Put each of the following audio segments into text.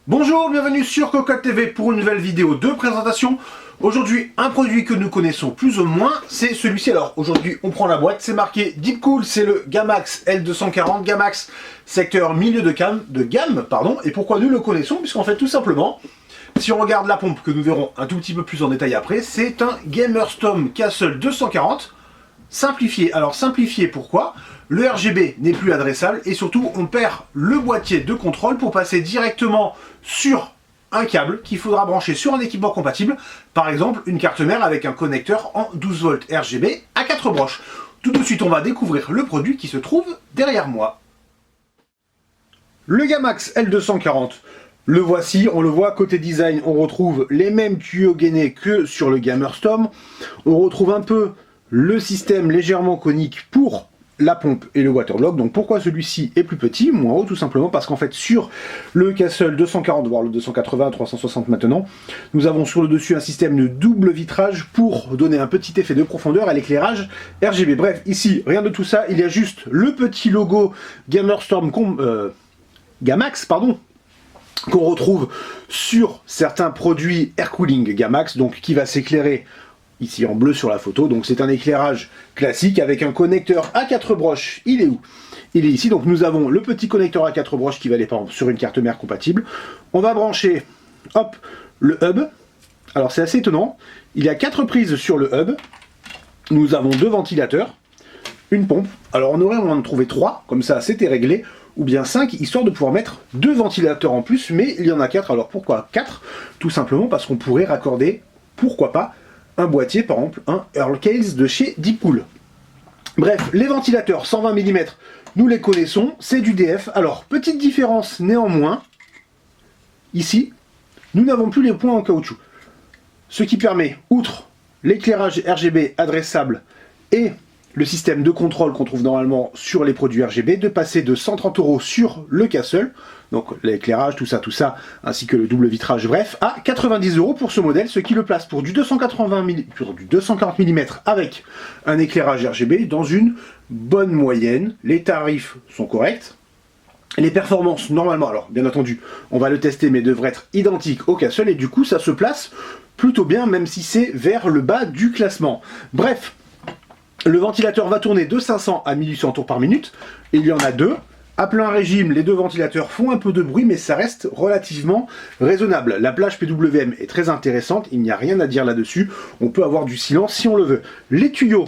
Bonjour, bienvenue sur Cocotte TV pour une nouvelle vidéo de présentation. Aujourd'hui, un produit que nous connaissons plus ou moins, c'est celui-ci. Alors aujourd'hui, on prend la boîte, c'est marqué Deepcool, c'est le Gamax L240, Gamax secteur milieu de gamme, Et pourquoi nous le connaissons? Puisqu'en fait, tout simplement, si on regarde la pompe, que nous verrons un tout petit peu plus en détail après, c'est un Gamerstorm Castle 240 simplifié. Alors simplifié pourquoi? Le RGB n'est plus adressable et surtout on perd le boîtier de contrôle pour passer directement sur un câble qu'il faudra brancher sur un équipement compatible, par exemple une carte mère avec un connecteur en 12 volts RGB à 4 broches. Tout de suite on va découvrir le produit qui se trouve derrière moi. Le Gamax L240, le voici, on le voit côté design, on retrouve les mêmes tuyaux gainés que sur le Gamerstorm, on retrouve un peu le système légèrement conique pour la pompe et le waterlock. Donc pourquoi celui-ci est plus petit, moins haut? Tout simplement parce qu'en fait sur le Castle 240, voire le 280, 360 maintenant, nous avons sur le dessus un système de double vitrage pour donner un petit effet de profondeur à l'éclairage RGB. Bref, ici, rien de tout ça, il y a juste le petit logo Gamerstorm Gamax, pardon, qu'on retrouve sur certains produits Air Cooling Gamax, donc qui va s'éclairer ici en bleu sur la photo. Donc c'est un éclairage classique avec un connecteur à 4 broches. Il est où? Il est ici. Donc nous avons le petit connecteur à 4 broches qui va aller par exemple sur une carte mère compatible. On va brancher, hop, le hub. Alors c'est assez étonnant. Il y a 4 prises sur le hub. Nous avons 2 ventilateurs, une pompe. Alors on aurait moyen de trouver 3, comme ça c'était réglé, ou bien 5, histoire de pouvoir mettre 2 ventilateurs en plus, mais il y en a 4. Alors pourquoi 4? Tout simplement parce qu'on pourrait raccorder, pourquoi pas, un boîtier, par exemple un Earl Case de chez Deepcool. Bref, les ventilateurs 120 mm, nous les connaissons, c'est du DF. Alors, petite différence néanmoins, ici, nous n'avons plus les points en caoutchouc. Ce qui permet, outre l'éclairage RGB adressable et le système de contrôle qu'on trouve normalement sur les produits RGB, de passer de 130 € sur le Castle, donc l'éclairage, tout ça, ainsi que le double vitrage, bref, à 90 € pour ce modèle, ce qui le place pour du 240 mm avec un éclairage RGB dans une bonne moyenne. Les tarifs sont corrects. Les performances, normalement, alors bien entendu, on va le tester, mais devraient être identiques au Castle, et du coup, ça se place plutôt bien, même si c'est vers le bas du classement. Bref, le ventilateur va tourner de 500 à 1800 tours par minute. Il y en a 2. À plein régime, les 2 ventilateurs font un peu de bruit, mais ça reste relativement raisonnable. La plage PWM est très intéressante, il n'y a rien à dire là-dessus. On peut avoir du silence si on le veut. Les tuyaux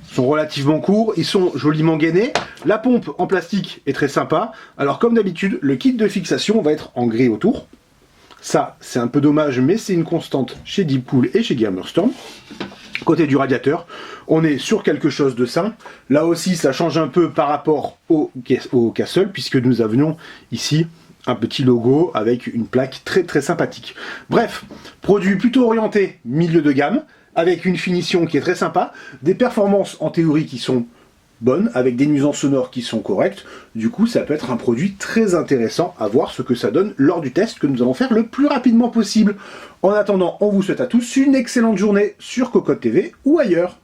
sont relativement courts, ils sont joliment gainés. La pompe en plastique est très sympa. Alors comme d'habitude, le kit de fixation va être en gris autour. Ça, c'est un peu dommage, mais c'est une constante chez Deepcool et chez Gamerstorm. Côté du radiateur, on est sur quelque chose de sain. Là aussi, ça change un peu par rapport au Castle, puisque nous avions ici un petit logo avec une plaque très sympathique. Bref, produit plutôt orienté milieu de gamme, avec une finition qui est très sympa, des performances en théorie qui sont bonnes, avec des nuisances sonores qui sont correctes. Du coup, ça peut être un produit très intéressant à voir ce que ça donne lors du test que nous allons faire le plus rapidement possible. En attendant, on vous souhaite à tous une excellente journée sur Cocotte TV ou ailleurs.